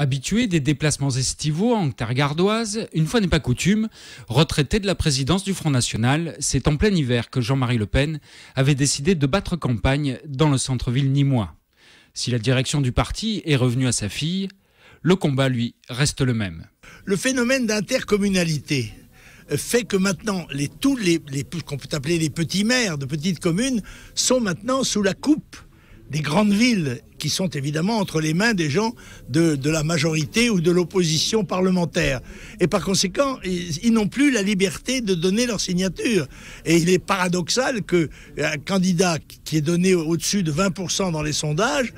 Habitué des déplacements estivaux en terre gardoise, une fois n'est pas coutume, retraité de la présidence du Front National, c'est en plein hiver que Jean-Marie Le Pen avait décidé de battre campagne dans le centre-ville nîmois. Si la direction du parti est revenue à sa fille, le combat, lui, reste le même. Le phénomène d'intercommunalité fait que maintenant, tous les qu'on peut appeler les petits maires de petites communes sont maintenant sous la coupe des grandes villes qui sont évidemment entre les mains des gens de la majorité ou de l'opposition parlementaire. Et par conséquent, ils n'ont plus la liberté de donner leur signature. Et il est paradoxal qu'un candidat qui est donné au-dessus de 20% dans les sondages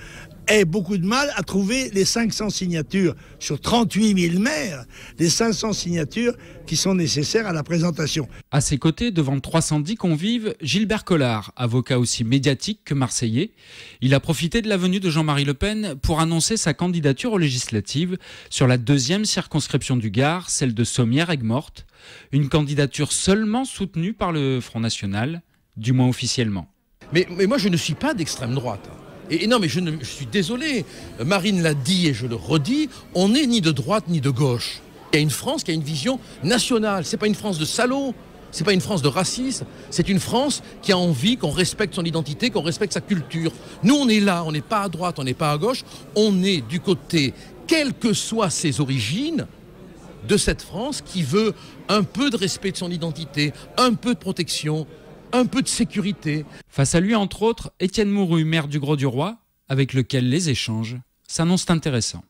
ait beaucoup de mal à trouver les 500 signatures sur 38 000 maires, les 500 signatures qui sont nécessaires à la présentation. À ses côtés, devant 310 convives, Gilbert Collard, avocat aussi médiatique que marseillais. Il a profité de la venue de Jean-Marie Le Pen pour annoncer sa candidature aux législatives sur la deuxième circonscription du Gard, celle de Sommières-Aigues-Mortes. Une candidature seulement soutenue par le Front National, du moins officiellement. Mais moi, je ne suis pas d'extrême droite. Et non, mais je suis désolé, Marine l'a dit et je le redis, on n'est ni de droite ni de gauche. Il y a une France qui a une vision nationale, c'est pas une France de salauds, c'est pas une France de racisme, c'est une France qui a envie qu'on respecte son identité, qu'on respecte sa culture. Nous, on est là, on n'est pas à droite, on n'est pas à gauche, on est du côté, quelles que soient ses origines, de cette France qui veut un peu de respect de son identité, un peu de protection, un peu de sécurité. Face à lui, entre autres, Étienne Mouru, maire du Grau-du-Roi, avec lequel les échanges s'annoncent intéressants.